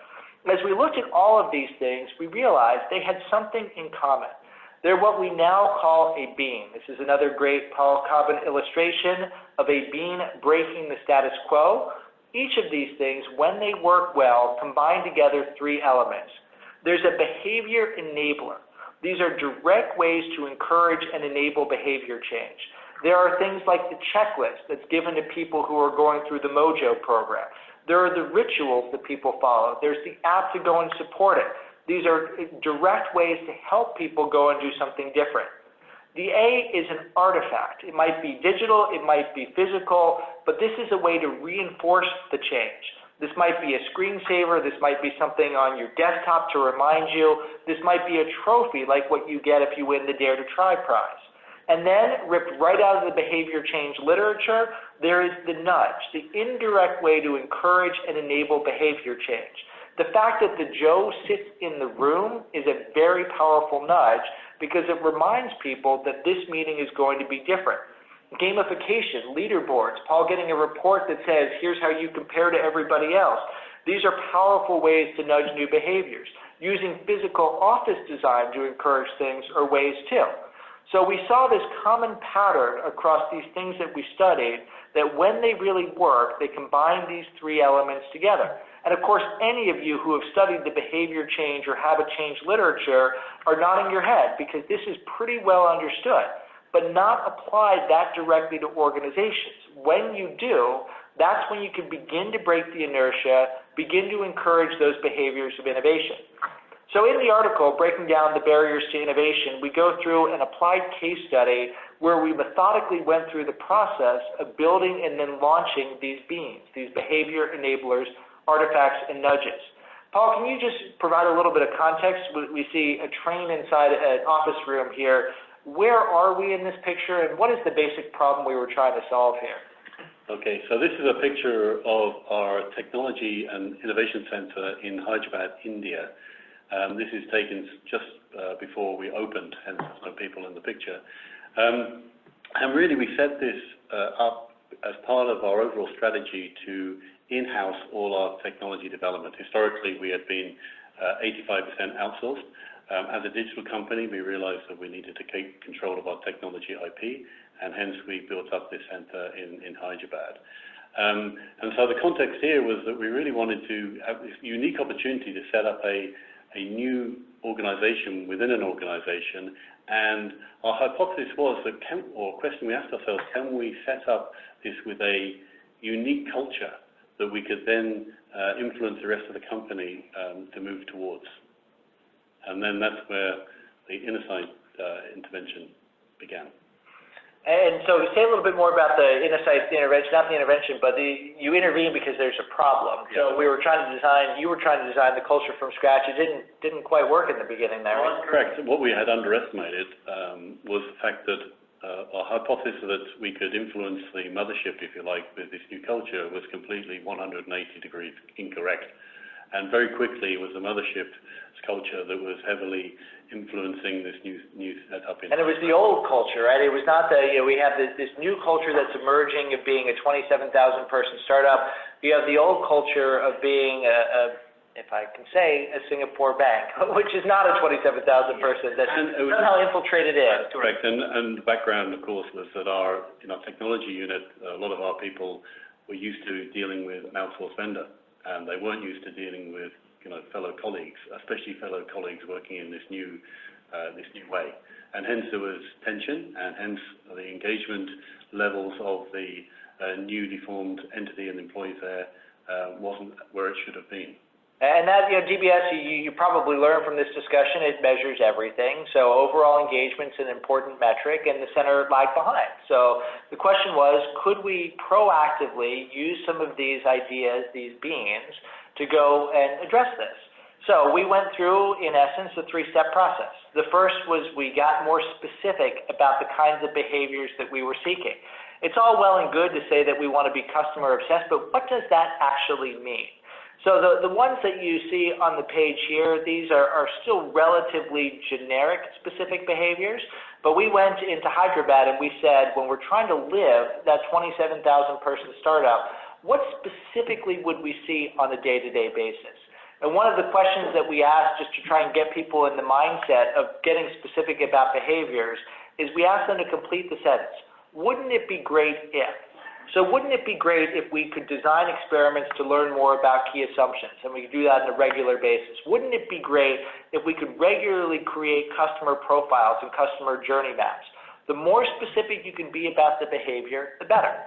As we looked at all of these things, we realized they had something in common. They're what we now call a bean. This is another great Paul Cobban illustration of a bean breaking the status quo. Each of these things, when they work well, combine together three elements. There's a behavior enabler. These are direct ways to encourage and enable behavior change. There are things like the checklist that's given to people who are going through the Mojo program. There are the rituals that people follow. There's the app to go and support it. These are direct ways to help people go and do something different. The A is an artifact. It might be digital, it might be physical, but this is a way to reinforce the change. This might be a screensaver, this might be something on your desktop to remind you, this might be a trophy like what you get if you win the Dare to Try prize. And then, ripped right out of the behavior change literature, there is the nudge, the indirect way to encourage and enable behavior change. The fact that the Joe sits in the room is a very powerful nudge because it reminds people that this meeting is going to be different. Gamification, leaderboards, Paul getting a report that says, here's how you compare to everybody else. These are powerful ways to nudge new behaviors. Using physical office design to encourage things are ways too. So we saw this common pattern across these things that we studied, that when they really work, they combine these three elements together. And of course, any of you who have studied the behavior change or habit change literature are nodding your head because this is pretty well understood, but not applied that directly to organizations. When you do, that's when you can begin to break the inertia, begin to encourage those behaviors of innovation. So in the article, Breaking Down the Barriers to Innovation, we go through an applied case study where we methodically went through the process of building and then launching these beans, these behavior enablers, artifacts, and nudges. Paul, can you just provide a little bit of context? We see a train inside an office room here. Where are we in this picture, and what is the basic problem we were trying to solve here? Okay, so this is a picture of our Technology and Innovation Center in Hyderabad, India. This is taken just before we opened, hence there's no people in the picture. And really we set this up as part of our overall strategy to in-house all our technology development. Historically, we had been 85% outsourced. As a digital company, we realized that we needed to take control of our technology IP, and hence we built up this center in Hyderabad. And so the context here was that we really wanted to have this unique opportunity to set up a new organization within an organization, and our hypothesis was that, question we asked ourselves, can we set up this with a unique culture that we could then influence the rest of the company to move towards? And then that's where the inner side intervention began. And so say a little bit more about the inner side intervention, not the intervention, but you intervene because there's a problem. Yeah. So we were trying to design, you were trying to design the culture from scratch. It didn't quite work in the beginning there, right? Correct. What we had underestimated was the fact that our hypothesis that we could influence the mothership, if you like, with this new culture was completely 180 degrees incorrect. And very quickly it was the mothership's culture that was heavily influencing this new setup. And it was the old culture, right? It was not we have this new culture that's emerging of being a 27,000 person startup. You have the old culture of being if I can say, a Singapore bank, which is not a 27,000 person that somehow infiltrated in. Correct. And the background, of course, was that our technology unit, a lot of our people were used to dealing with an outsourced vendor, and they weren't used to dealing with fellow colleagues, especially fellow colleagues working in this new way. And hence there was tension, and hence the engagement levels of the newly formed entity and employees there wasn't where it should have been. And that, DBS, you probably learned from this discussion, it measures everything. So overall engagement's an important metric, and the center lagged behind. So the question was, could we proactively use some of these ideas, these beans, to go and address this? So we went through, in essence, a three-step process. The first was we got more specific about the kinds of behaviors that we were seeking. It's all well and good to say that we want to be customer obsessed, but what does that actually mean? So the ones that you see on the page here, these are still relatively generic specific behaviors, but we went into Hyderabad and we said, when we're trying to live that 27,000 person startup, what specifically would we see on a day-to-day basis? And one of the questions that we asked, just to try and get people in the mindset of getting specific about behaviors, is we asked them to complete the sentence. Wouldn't it be great if? So wouldn't it be great if we could design experiments to learn more about key assumptions, and we could do that on a regular basis? Wouldn't it be great if we could regularly create customer profiles and customer journey maps? The more specific you can be about the behavior, the better.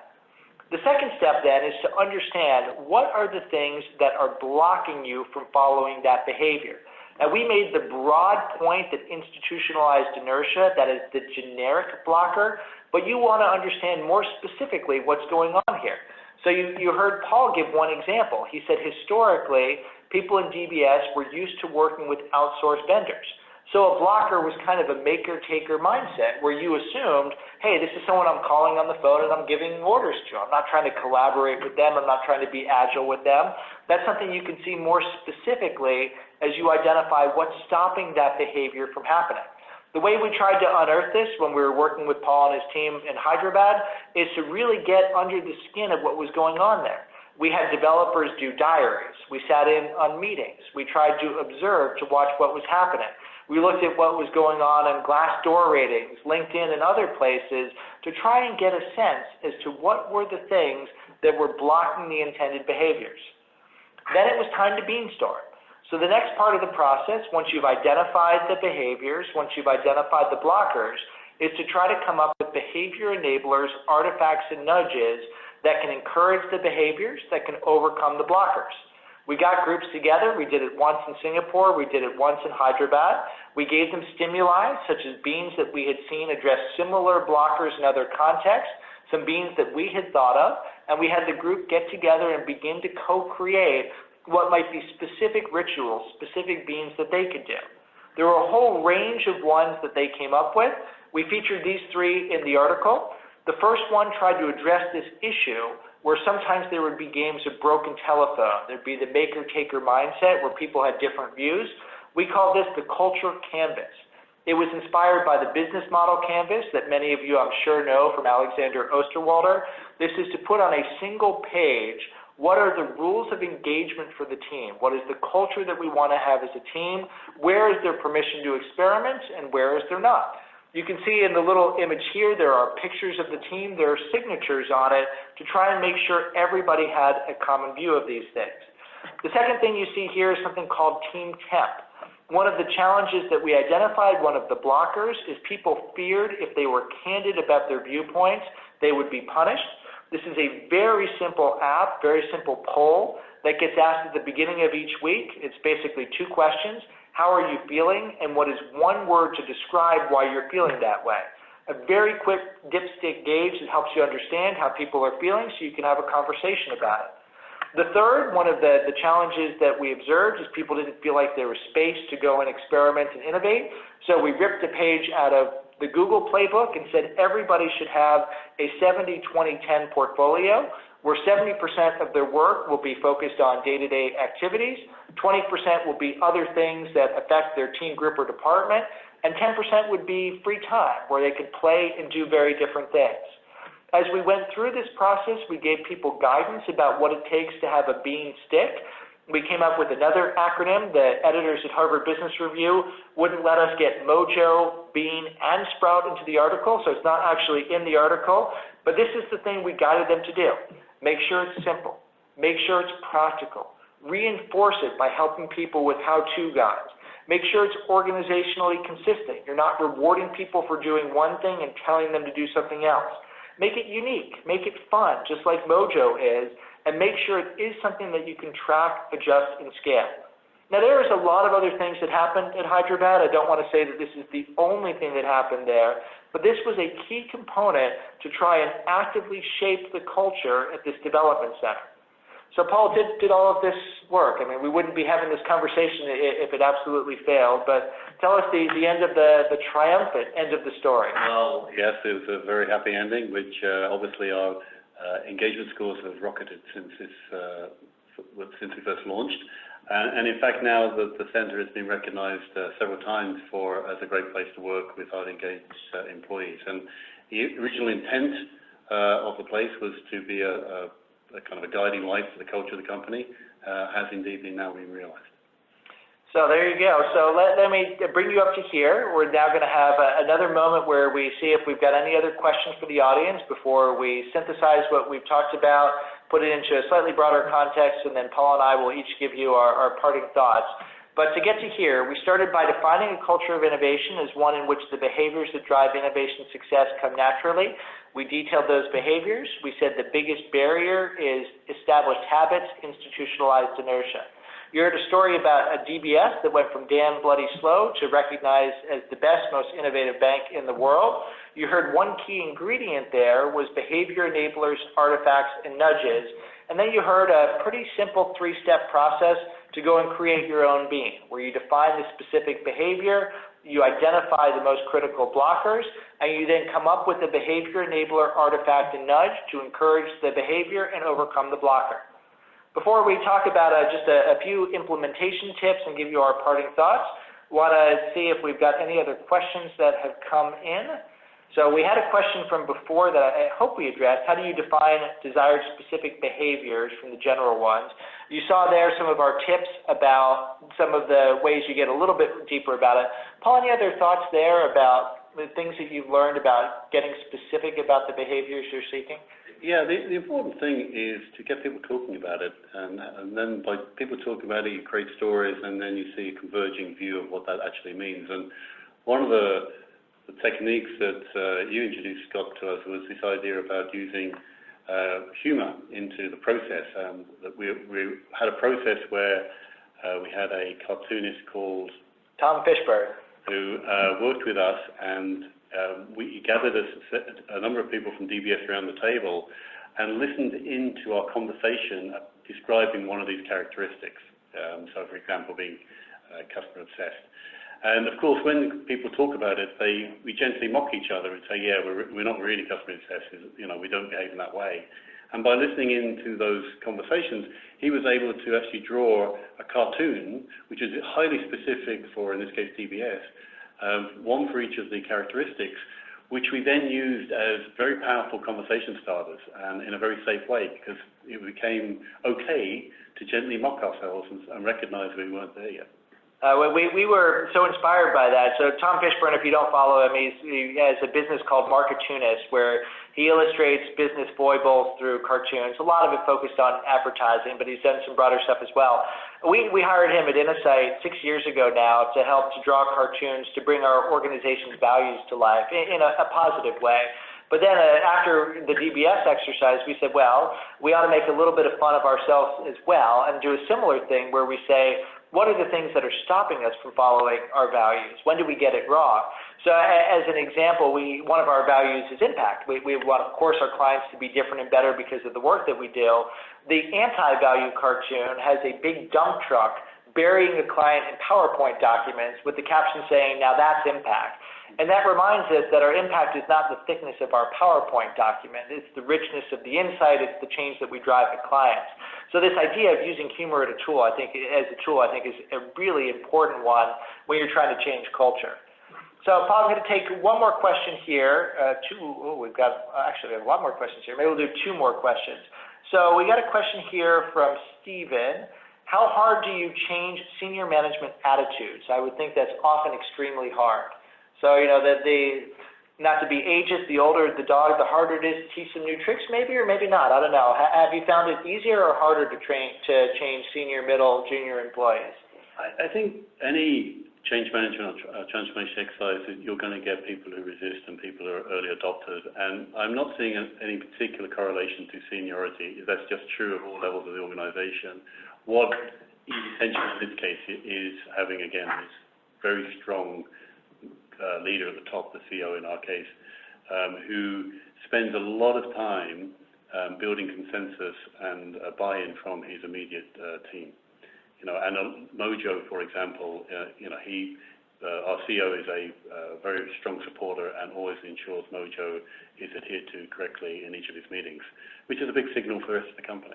The second step then is to understand what are the things that are blocking you from following that behavior. Now, we made the broad point that institutionalized inertia, that is the generic blocker, but you want to understand more specifically what's going on here. So you heard Paul give one example. He said historically, people in DBS were used to working with outsourced vendors. So a blocker was kind of a maker-taker mindset where you assumed, hey, this is someone I'm calling on the phone and I'm giving orders to. I'm not trying to collaborate with them. I'm not trying to be agile with them. That's something you can see more specifically as you identify what's stopping that behavior from happening. The way we tried to unearth this when we were working with Paul and his team in Hyderabad is to really get under the skin of what was going on there. We had developers do diaries. We sat in on meetings. We tried to observe, to watch what was happening. We looked at what was going on Glassdoor ratings, LinkedIn, and other places to try and get a sense as to what were the things that were blocking the intended behaviors. Then it was time to beanstorm. So the next part of the process, once you've identified the behaviors, once you've identified the blockers, is to try to come up with behavior enablers, artifacts, and nudges that can encourage the behaviors, that can overcome the blockers. We got groups together. We did it once in Singapore. We did it once in Hyderabad. We gave them stimuli, such as beans that we had seen address similar blockers in other contexts, some beans that we had thought of, and we had the group get together and begin to co-create what might be specific rituals, specific beans that they could do. There were a whole range of ones that they came up with. We featured these three in the article. The first one tried to address this issue where sometimes there would be games of broken telephone. There'd be the maker-taker mindset where people had different views. We call this the culture canvas. It was inspired by the business model canvas that many of you, I'm sure, know from Alexander Osterwalder. This is to put on a single page what are the rules of engagement for the team? What is the culture that we want to have as a team? Where is there permission to experiment and where is there not? You can see in the little image here, there are pictures of the team. There are signatures on it to try and make sure everybody had a common view of these things. The second thing you see here is something called team temp. One of the challenges that we identified, one of the blockers, is people feared if they were candid about their viewpoints, they would be punished. This is a very simple app, very simple poll that gets asked at the beginning of each week. It's basically two questions. How are you feeling? And what is one word to describe why you're feeling that way? A very quick dipstick gauge that helps you understand how people are feeling so you can have a conversation about it. The third, one of the challenges that we observed is people didn't feel like there was space to go and experiment and innovate. So we ripped a page out of the Google playbook and said everybody should have a 70-20-10 portfolio where 70% of their work will be focused on day-to-day activities, 20% will be other things that affect their team, group, or department, and 10% would be free time where they could play and do very different things. As we went through this process, we gave people guidance about what it takes to have a bean stick. We came up with another acronym. The editors at Harvard Business Review wouldn't let us get Mojo, Bean, and Sprout into the article, so it's not actually in the article. But this is the thing we guided them to do. Make sure it's simple. Make sure it's practical. Reinforce it by helping people with how-to guides. Make sure it's organizationally consistent. You're not rewarding people for doing one thing and telling them to do something else. Make it unique. Make it fun, just like Mojo is. and make sure it is something that you can track, adjust, and scale. Now, there is a lot of other things that happened at Hyderabad. I don't want to say that this is the only thing that happened there, but this was a key component to try and actively shape the culture at this development center. So Paul did all of this work. I mean, we wouldn't be having this conversation if it absolutely failed, but tell us the end of the triumphant end of the story. Well, yes, it was a very happy ending, which obviously our engagement scores have rocketed since we first launched. And in fact, now the centre has been recognised several times as a great place to work with highly engaged employees. And the original intent of the place was to be a kind of a guiding light for the culture of the company, has indeed now been realised. So there you go. So let me bring you up to here. We're now going to have another moment where we see if we've got any other questions for the audience before we synthesize what we've talked about, put it into a slightly broader context, and then Paul and I will each give you our parting thoughts. But to get to here, we started by defining a culture of innovation as one in which the behaviors that drive innovation success come naturally. We detailed those behaviors. We said the biggest barrier is established habits, institutionalized inertia. You heard a story about a DBS that went from damn bloody slow to recognized as the best, most innovative bank in the world. You heard one key ingredient there was behavior enablers, artifacts, and nudges. And then you heard a pretty simple three-step process to go and create your own being, where you define the specific behavior, you identify the most critical blockers, and you then come up with a behavior enabler, artifact, and nudge to encourage the behavior and overcome the blocker. Before we talk about just a few implementation tips and give you our parting thoughts, want to see if we've got any other questions that have come in. So we had a question from before that I hope we addressed. How do you define desired specific behaviors from the general ones? You saw there some of our tips about some of the ways you get a little bit deeper about it. Paul, any other thoughts there about the things that you've learned about getting specific about the behaviors you're seeking? Yeah, the important thing is to get people talking about it, and then by people talking about it, you create stories, and then you see a converging view of what that actually means. And one of the techniques that you introduced, Scott, to us was this idea about using humour into the process. That we had a process where we had a cartoonist called Tom Fishburne, who worked with us, and we gathered a number of people from DBS around the table and listened into our conversation describing one of these characteristics. So, for example, being customer obsessed. And of course, when people talk about it, we gently mock each other and say, yeah, we're not really customer obsessed, we don't behave in that way. And by listening into those conversations, he was able to actually draw a cartoon, which is highly specific for, in this case, DBS, one for each of the characteristics, which we then used as very powerful conversation starters and in a very safe way, because it became okay to gently mock ourselves and recognize we weren't there yet. We were so inspired by that. So Tom Fishburne, if you don't follow him, he has a business called Marketoonist, where he illustrates business foibles through cartoons. A lot of it focused on advertising, but he's done some broader stuff as well. We hired him at Insight 6 years ago now to help to draw cartoons to bring our organization's values to life in a positive way. But then after the DBS exercise, we said, well, we ought to make a little bit of fun of ourselves as well and do a similar thing where we say, what are the things that are stopping us from following our values? When do we get it wrong? So as an example, one of our values is impact. We want, of course, our clients to be different and better because of the work that we do. The anti-value cartoon has a big dump truck burying a client in PowerPoint documents with the caption saying, now that's impact. And that reminds us that our impact is not the thickness of our PowerPoint document. It's the richness of the insight. It's the change that we drive at clients. So this idea of using humor as a tool, I think, is a really important one when you're trying to change culture. So, Paul, I'm going to take one more question here. We've got a lot more questions here. Maybe we'll do two more questions. So we got a question here from Stephen. How hard do you change senior management attitudes? I would think that's often extremely hard. So, not to be ageist, the older the dog, the harder it is to teach some new tricks, maybe, or maybe not. I don't know. Have you found it easier or harder to change senior, middle, junior employees? I think any change management or transformation exercises, you're going to get people who resist and people who are early adopters. And I'm not seeing any particular correlation to seniority. That's just true of all levels of the organization. What is essential in this case is having, again, this very strong leader at the top, the CEO in our case, who spends a lot of time building consensus and buy-in from his immediate team. And Mojo, for example, our CEO is a very strong supporter and always ensures Mojo is adhered to correctly in each of his meetings, which is a big signal for the rest of the company.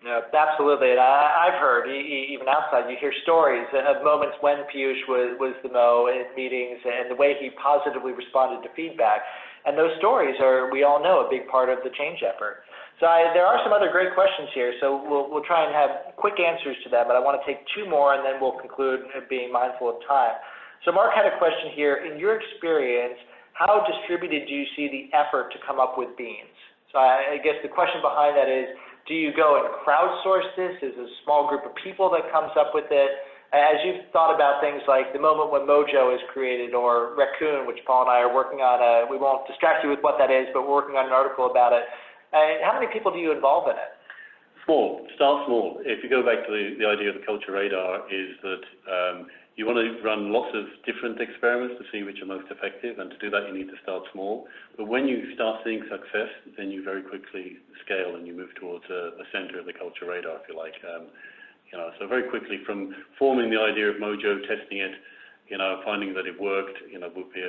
Yeah, absolutely. And I've heard, even outside, you hear stories of moments when Piyush was the Mo in meetings and the way he positively responded to feedback. And those stories are, we all know, a big part of the change effort. So there are some other great questions here, so we'll try and have quick answers to them, but I want to take two more and then we'll conclude being mindful of time. So Mark had a question here. In your experience, how distributed do you see the effort to come up with beans? So I guess the question behind that is, do you go and crowdsource this? Is it a small group of people that comes up with it? As you've thought about things like the moment when Mojo is created or Raccoon, which Paul and I are working on, we won't distract you with what that is, but we're working on an article about it. How many people do you involve in it? Small. Start small. If you go back to the idea of the culture radar, is that you want to run lots of different experiments to see which are most effective, and to do that you need to start small. But when you start seeing success, then you very quickly scale and you move towards a center of the culture radar, if you like. So very quickly from forming the idea of Mojo, testing it, finding that it worked, would be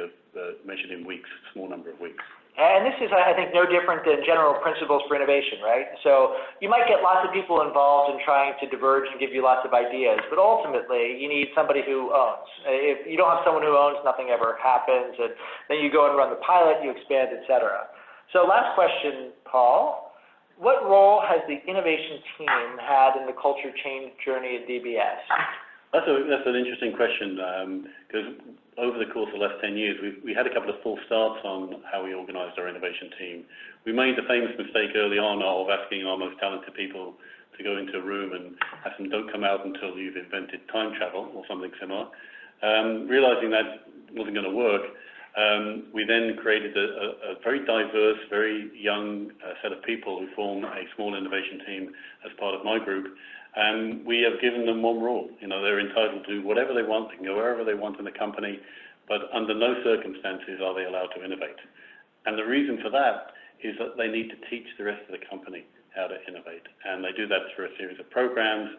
measured in weeks, a small number of weeks. And this is, I think, no different than general principles for innovation, right? So you might get lots of people involved in trying to diverge and give you lots of ideas, but ultimately you need somebody who owns. If you don't have someone who owns, nothing ever happens, and then you go and run the pilot, you expand, etc. So last question, Paul. What role has the innovation team had in the culture change journey at DBS? That's an interesting question, because over the course of the last 10 years, we had a couple of false starts on how we organized our innovation team. We made the famous mistake early on of asking our most talented people to go into a room and have them don't come out until you've invented time travel or something similar. Realizing that wasn't going to work, we then created a very diverse, very young set of people who form a small innovation team as part of my group. And we have given them one rule. They're entitled to do whatever they want. They can go wherever they want in the company, but under no circumstances are they allowed to innovate. And the reason for that is that they need to teach the rest of the company how to innovate. And they do that through a series of programs,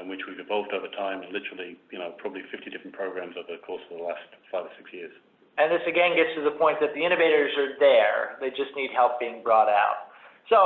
which we've evolved over time, and literally, probably 50 different programs over the course of the last 5 or 6 years. And this again gets to the point that the innovators are there. They just need help being brought out. So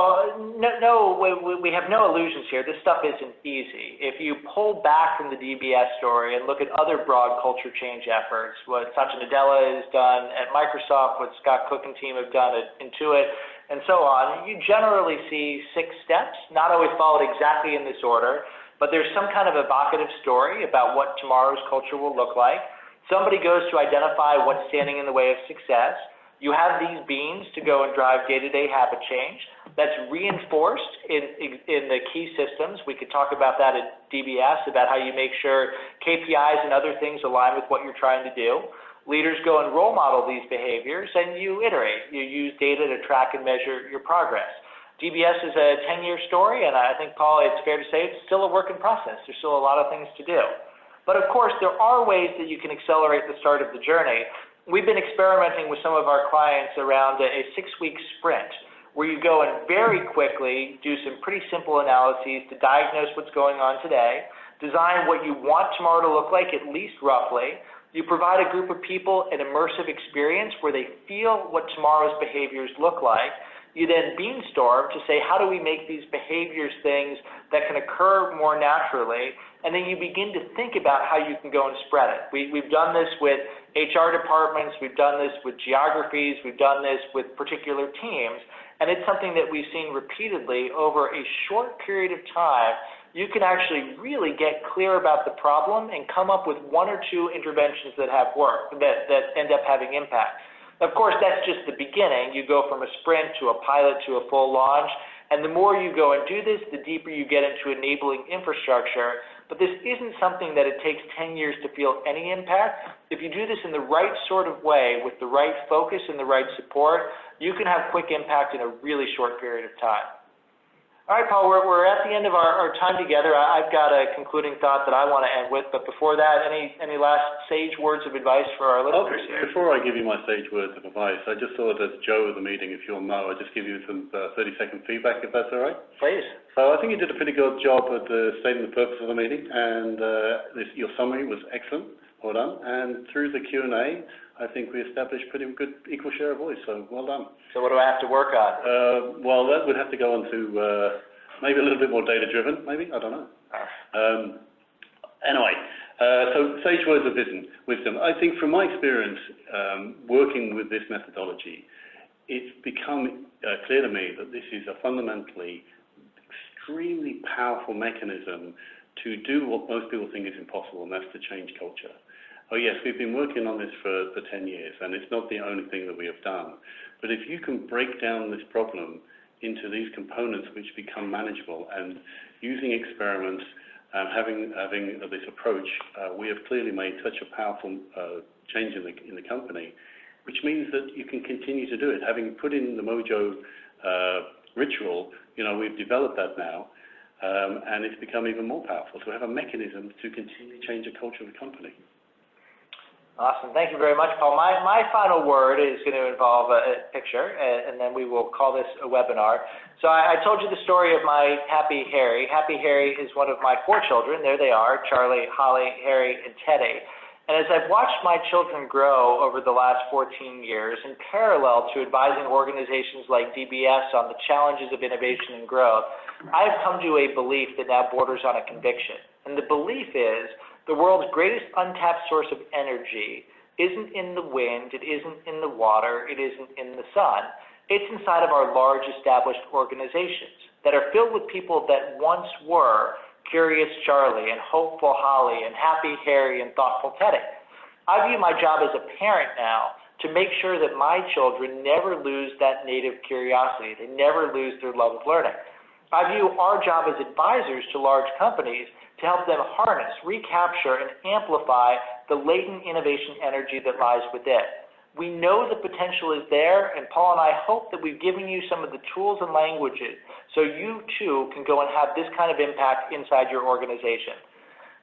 we have no illusions here. This stuff isn't easy. If you pull back from the DBS story and look at other broad culture change efforts, what Satya Nadella has done at Microsoft, what Scott Cook and team have done at Intuit, and so on, you generally see 6 steps, not always followed exactly in this order, but there's some kind of evocative story about what tomorrow's culture will look like. Somebody goes to identify what's standing in the way of success. You have these beans to go and drive day-to-day habit change. That's reinforced in the key systems. We could talk about that at DBS, about how you make sure KPIs and other things align with what you're trying to do. Leaders go and role model these behaviors, and you iterate. You use data to track and measure your progress. DBS is a 10-year story, and I think, Paul, it's fair to say it's still a work in process. There's still a lot of things to do. But of course, there are ways that you can accelerate the start of the journey. We've been experimenting with some of our clients around a 6-week sprint, where you go and very quickly do some pretty simple analyses to diagnose what's going on today, design what you want tomorrow to look like, at least roughly. You provide a group of people an immersive experience where they feel what tomorrow's behaviors look like. You then beanstorm to say, how do we make these behaviors things that can occur more naturally? And then you begin to think about how you can go and spread it. We've done this with HR departments, we've done this with geographies, we've done this with particular teams, and it's something that we've seen repeatedly over a short period of time. You can actually really get clear about the problem and come up with 1 or 2 interventions that have worked, that end up having impact. Of course, that's just the beginning. You go from a sprint to a pilot to a full launch, And the more you go and do this, the deeper you get into enabling infrastructure. But this isn't something that it takes 10 years to feel any impact. If you do this in the right sort of way, with the right focus and the right support, you can have quick impact in a really short period of time. All right, Paul, we're at the end of our time together. I've got a concluding thought that I want to end with, but before that, any last sage words of advice for our listeners here? Before I give you my sage words of advice, I just thought as Joe of the meeting, if you'll know, I'll just give you some 30-second feedback, if that's all right. Please. So I think you did a pretty good job at stating the purpose of the meeting, and your summary was excellent. Well done. And through the Q&A, I think we established pretty good equal share of voice, so well done. So what do I have to work on? Well, that would have to go on to maybe a little bit more data-driven, maybe, I don't know. Anyway, so sage words of wisdom. I think from my experience working with this methodology, it's become clear to me that this is a fundamentally extremely powerful mechanism to do what most people think is impossible, and that's to change culture. Oh yes, we've been working on this for 10 years, and it's not the only thing that we have done. But if you can break down this problem into these components which become manageable, and using experiments, having this approach, we have clearly made such a powerful change in the company, which means that you can continue to do it. Having put in the Mojo ritual, we've developed that now, and it's become even more powerful. So we have a mechanism to continue to change the culture of the company. Awesome. Thank you very much, Paul. My final word is going to involve a picture, and then we will call this a webinar. So I told you the story of my Happy Harry. Happy Harry is one of my 4 children. There they are, Charlie, Holly, Harry, and Teddy. And as I've watched my children grow over the last 14 years, in parallel to advising organizations like DBS on the challenges of innovation and growth, I have come to a belief that now borders on a conviction. And the belief is the world's greatest untapped source of energy isn't in the wind, it isn't in the water, it isn't in the sun. It's inside of our large established organizations that are filled with people that once were Curious Charlie and Hopeful Holly and Happy Harry and Thoughtful Teddy. I view my job as a parent now to make sure that my children never lose that native curiosity. They never lose their love of learning. I view our job as advisors to large companies to help them harness, recapture, and amplify the latent innovation energy that lies within. We know the potential is there, and Paul and I hope that we've given you some of the tools and languages so you too can go and have this kind of impact inside your organization.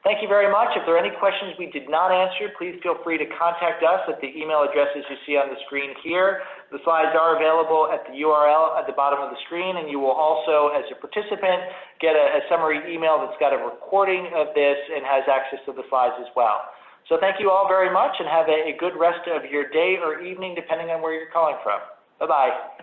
Thank you very much. If there are any questions we did not answer, please feel free to contact us at the email addresses you see on the screen here. The slides are available at the URL at the bottom of the screen, and you will also, as a participant, get a summary email that's got a recording of this and has access to the slides as well. So thank you all very much, and have a good rest of your day or evening, depending on where you're calling from. Bye-bye.